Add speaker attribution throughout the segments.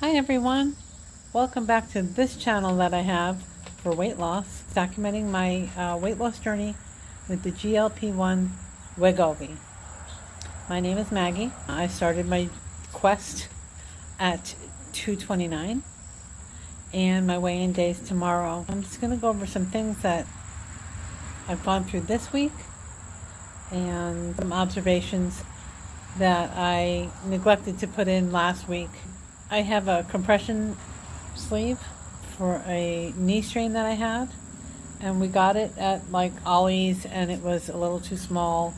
Speaker 1: Hi everyone, welcome back to this channel that I have for weight loss, documenting my weight loss journey with the GLP-1 Wegovy. My name is Maggie. I started my quest at 229 and my weigh-in day is tomorrow. I'm just going to go over some things that I've gone through this week and some observations that I neglected to put in last week. I have a compression sleeve for a knee strain that I had, and we got it at like Ollie's, and it was a little too small,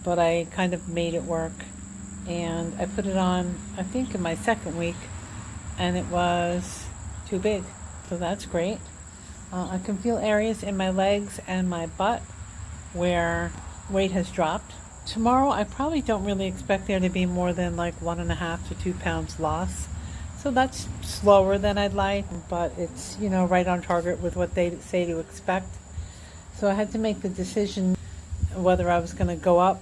Speaker 1: but I kind of made it work. And I put it on, I think in my second week, and it was too big, so that's great. I can feel areas in my legs and my butt where weight has dropped. Tomorrow I probably don't really expect there to be more than like 1.5 to 2 pounds loss. So that's slower than I'd like, but it's, right on target with what they say to expect. So I had to make the decision whether I was going to go up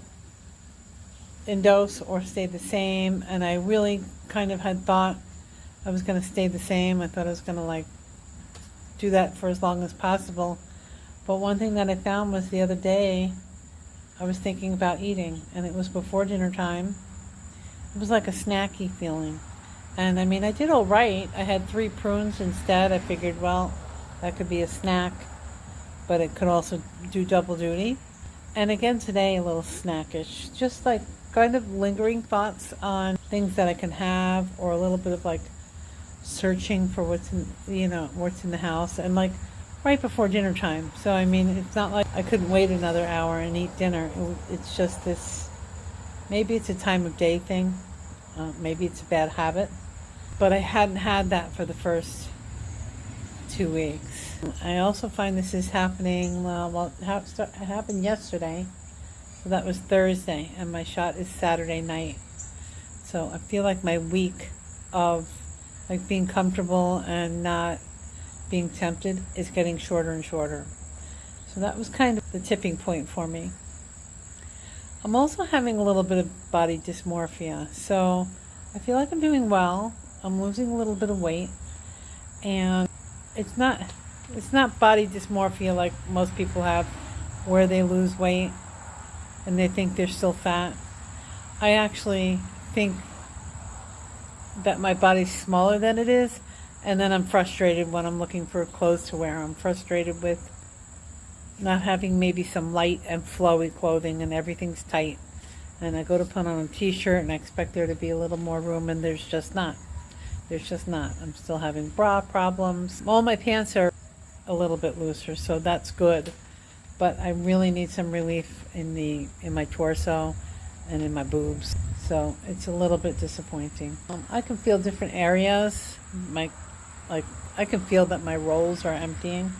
Speaker 1: in dose or stay the same. And I really kind of had thought I was going to stay the same. I thought I was going to do that for as long as possible. But one thing that I found was the other day, I was thinking about eating, and it was before dinner time. It was like a snacky feeling. And I did all right. I had 3 prunes instead. I figured, well, that could be a snack, but it could also do double duty. And again today, a little snackish. Just like kind of lingering thoughts on things that I can have, or a little bit of searching for what's in the house, and right before dinner time. So it's not like I couldn't wait another hour and eat dinner. It's just this, maybe it's a time of day thing. Maybe it's a bad habit. But I hadn't had that for the first 2 weeks. I also find this is happening, it happened yesterday. So that was Thursday, and my shot is Saturday night. So I feel like my week of being comfortable and not being tempted is getting shorter and shorter. So that was kind of the tipping point for me. I'm also having a little bit of body dysmorphia. So I feel like I'm doing well. I'm losing a little bit of weight, and it's not body dysmorphia like most people have, where they lose weight and they think they're still fat. I actually think that my body's smaller than it is, and then I'm frustrated when I'm looking for clothes to wear. I'm frustrated with not having maybe some light and flowy clothing, and everything's tight. And I go to put on a t-shirt and I expect there to be a little more room, and there's just not. I'm still having bra problems. All my pants are a little bit looser, so that's good. But I really need some relief in my torso and in my boobs. So it's a little bit disappointing. I can feel different areas. I can feel that my rolls are emptying,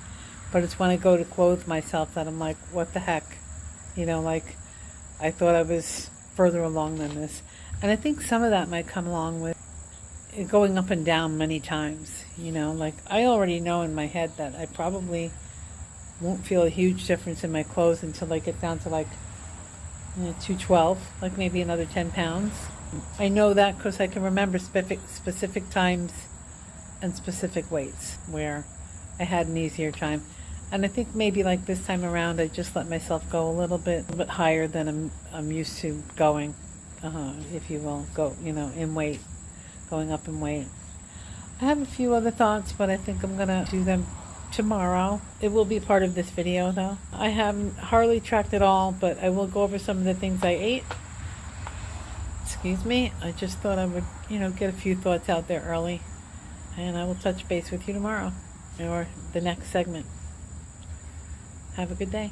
Speaker 1: but it's when I go to clothe myself that I'm like, what the heck? I thought I was further along than this. And I think some of that might come along with it going up and down many times. I already know in my head that I probably won't feel a huge difference in my clothes until I get down to 212, maybe another 10 pounds. I know that because I can remember specific times and specific weights where I had an easier time. And I think maybe this time around, I just let myself go a little bit higher than I'm used to going, if you will, in weight, going up in weight. I have a few other thoughts, but I think I'm going to do them tomorrow. It will be part of this video, though. I haven't hardly tracked it all, but I will go over some of the things I ate. Excuse me. I just thought I would, get a few thoughts out there early, and I will touch base with you tomorrow or the next segment. Have a good day.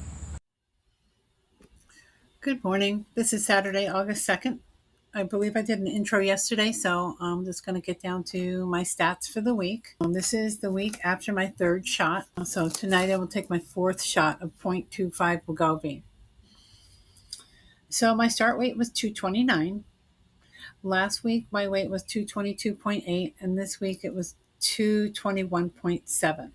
Speaker 1: Good morning. This is Saturday, August 2nd. I believe I did an intro yesterday, so I'm just going to get down to my stats for the week. This is the week after my 3rd shot. So tonight I will take my 4th shot of 0.25 Wegovy. So my start weight was 229. Last week my weight was 222.8, and this week it was 221.7.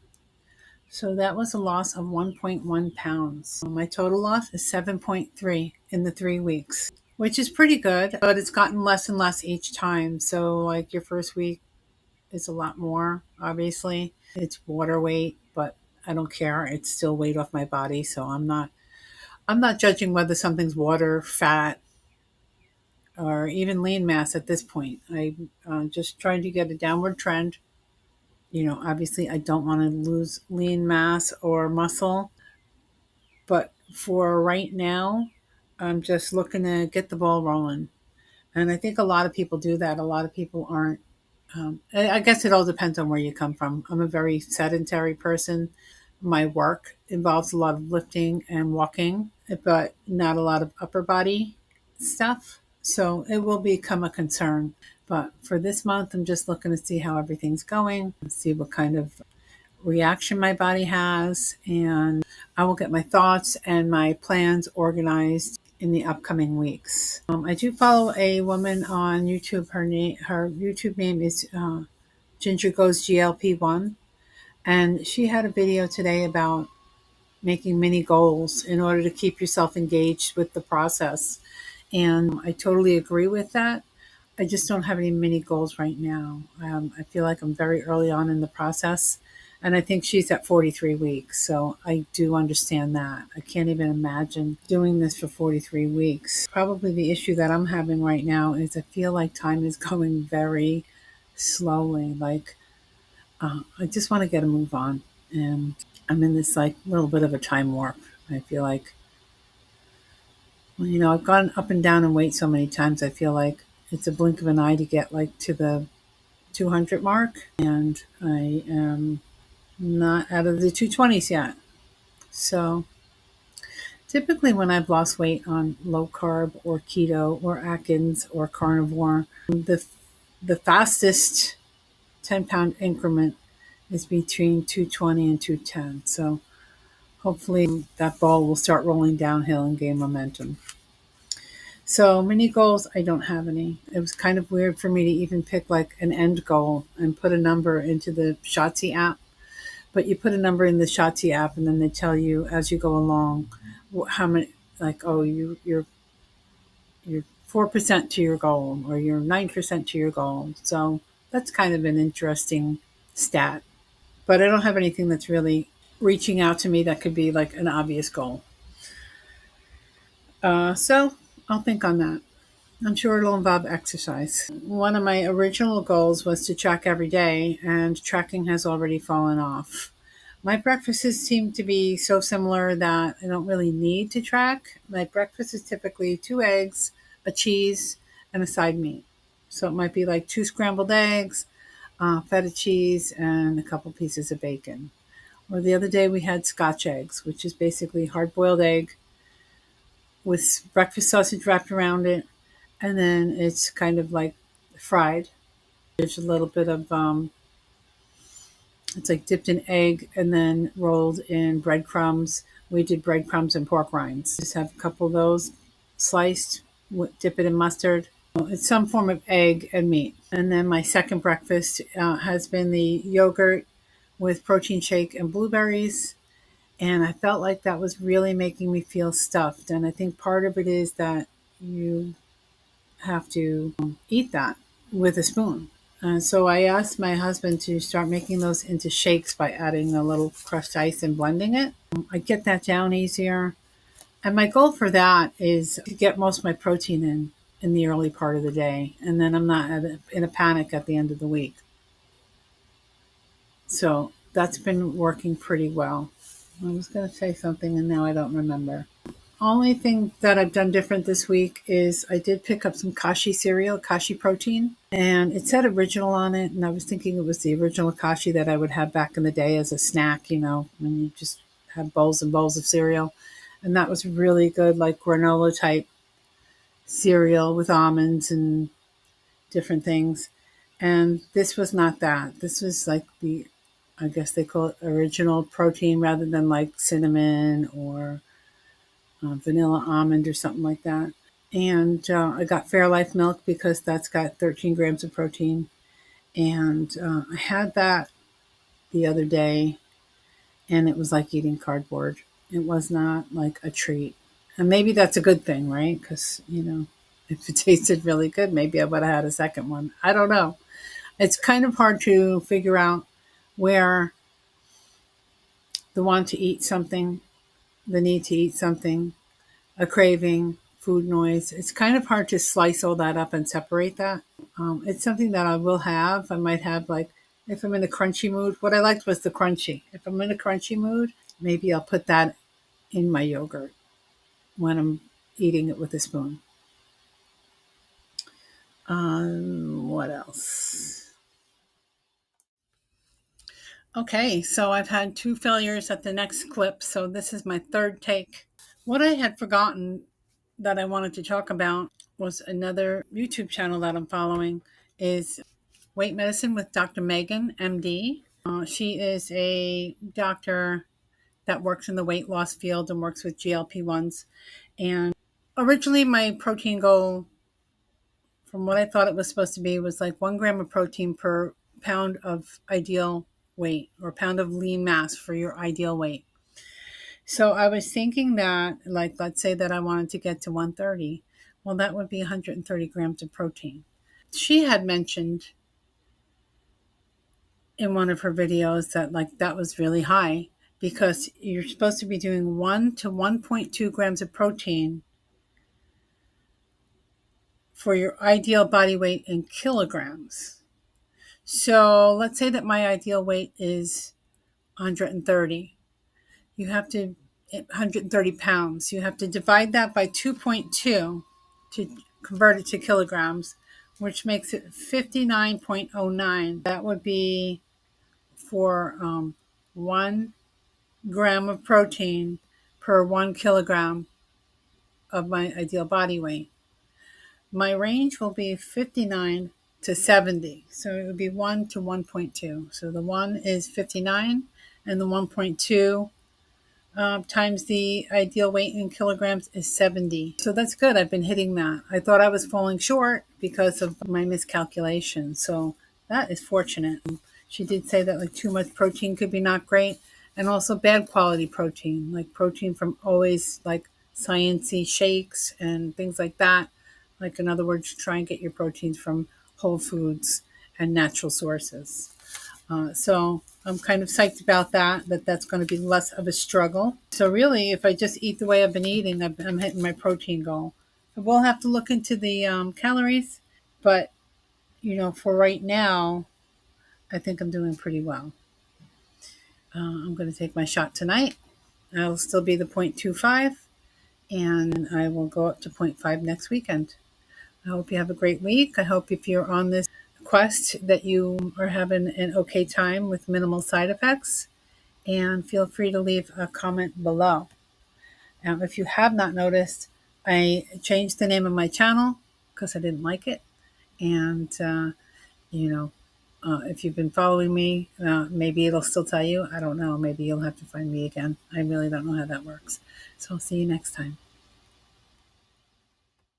Speaker 1: So that was a loss of 1.1 pounds. My total loss is 7.3 in the 3 weeks, which is pretty good, but it's gotten less and less each time. So your first week, is a lot more, obviously. It's water weight, but I don't care. It's still weight off my body, so I'm not judging whether something's water, fat, or even lean mass at this point. I'm just trying to get a downward trend. Obviously, I don't want to lose lean mass or muscle, but for right now, I'm just looking to get the ball rolling. And I think a lot of people do that. A lot of people aren't. I guess it all depends on where you come from. I'm a very sedentary person. My work involves a lot of lifting and walking, but not a lot of upper body stuff. So it will become a concern. But for this month, I'm just looking to see how everything's going, see what kind of reaction my body has, and I will get my thoughts and my plans organized in the upcoming weeks. I do follow a woman on YouTube. Her YouTube name is Ginger Goes GLP-1, and she had a video today about making mini goals in order to keep yourself engaged with the process. And I totally agree with that. I just don't have any mini goals right now. I feel like I'm very early on in the process. And I think she's at 43 weeks. So I do understand that. I can't even imagine doing this for 43 weeks. Probably the issue that I'm having right now is I feel like time is going very slowly. Like, I just want to get a move on. And I'm in this like little bit of a time warp. I feel like, well, I've gone up and down in weight so many times. I feel like it's a blink of an eye to get like to the 200 mark, and I am not out of the 220s yet. So typically when I've lost weight on low carb or keto or Atkins or carnivore, the fastest 10-pound increment is between 220 and 210. So hopefully that ball will start rolling downhill and gain momentum. So mini goals, I don't have any. It was kind of weird for me to even pick like an end goal and put a number into the Shotzi app. But you put a number in the Shotzi app, and then they tell you as you go along how many, like, oh, you're 4% to your goal, or you're 9% to your goal. So that's kind of an interesting stat. But I don't have anything that's really reaching out to me that could be like an obvious goal. So I'll think on that. I'm sure it'll involve exercise. One of my original goals was to track every day, and tracking has already fallen off. My breakfasts seem to be so similar that I don't really need to track. My breakfast is typically 2 eggs, a cheese, and a side meat. So it might be like 2 scrambled eggs, feta cheese, and a couple pieces of bacon. Or the other day we had Scotch eggs, which is basically hard-boiled egg with breakfast sausage wrapped around it, and then it's kind of like fried. There's a little bit of it's like dipped in egg and then rolled in breadcrumbs. We did breadcrumbs and pork rinds. Just have a couple of those sliced, dip it in mustard. It's some form of egg and meat. And then my second breakfast has been the yogurt with protein shake and blueberries. And I felt like that was really making me feel stuffed. And I think part of it is that you have to eat that with a spoon. So I asked my husband to start making those into shakes by adding a little crushed ice and blending it. I get that down easier. And my goal for that is to get most of my protein in the early part of the day. And then I'm not in a panic at the end of the week. So that's been working pretty well. I was going to say something and now I don't remember. Only thing that I've done different this week is I did pick up some Kashi cereal, Kashi protein, and it said original on it. And I was thinking it was the original Kashi that I would have back in the day as a snack, when you just had bowls and bowls of cereal. And that was really good, like granola type cereal with almonds and different things. And this was not that. This was like I guess they call it original protein rather than like cinnamon or vanilla almond or something like that. And I got Fairlife milk because that's got 13 grams of protein. And I had that the other day, and it was like eating cardboard. It was not like a treat. And maybe that's a good thing, right? Because, if it tasted really good, maybe I would have had a second one. I don't know. It's kind of hard to figure out where the want to eat something, the need to eat something, a craving, food noise. It's kind of hard to slice all that up and separate that. It's something that I will have. I might have, like, if I'm in a crunchy mood. What I liked was the crunchy. If I'm in a crunchy mood, maybe I'll put that in my yogurt when I'm eating it with a spoon. What else? Okay, so I've had two failures at the next clip, so this is my third take. What I had forgotten that I wanted to talk about was another YouTube channel that I'm following is Weight Medicine with Dr. Megan, MD. She is a doctor that works in the weight loss field and works with GLP-1s. And originally my protein goal, from what I thought it was supposed to be, was like 1 gram of protein per pound of ideal weight, or pound of lean mass for your ideal weight. So I was thinking that, like, let's say that I wanted to get to 130. Well, that would be 130 grams of protein. She had mentioned in one of her videos that, like, that was really high because you're supposed to be doing 1 to 1.2 grams of protein for your ideal body weight in kilograms. So let's say that my ideal weight is 130. You have to 130 pounds. You have to divide that by 2.2 to convert it to kilograms, which makes it 59.09. That would be for 1 gram of protein per 1 kilogram of my ideal body weight. My range will be 59 to 70. So it would be 1 to 1.2. So the 1 is 59 and the 1.2 times the ideal weight in kilograms is 70. So that's good. I've been hitting that. I thought I was falling short because of my miscalculation. So that is fortunate. She did say that, like, too much protein could be not great, and also bad quality protein, like protein from always like sciencey shakes and things like that. Like, in other words, try and get your proteins from whole foods and natural sources. So I'm kind of psyched about that that's going to be less of a struggle. So really, if I just eat the way I've been eating, I'm hitting my protein goal. I will have to look into the calories, but, for right now, I think I'm doing pretty well. I'm going to take my shot tonight. I'll still be the 0.25, and I will go up to 0.5 next weekend. I hope you have a great week. I hope if you're on this quest that you are having an okay time with minimal side effects, and feel free to leave a comment below. If you have not noticed, I changed the name of my channel because I didn't like it. And, if you've been following me, maybe it'll still tell you. I don't know. Maybe you'll have to find me again. I really don't know how that works. So I'll see you next time.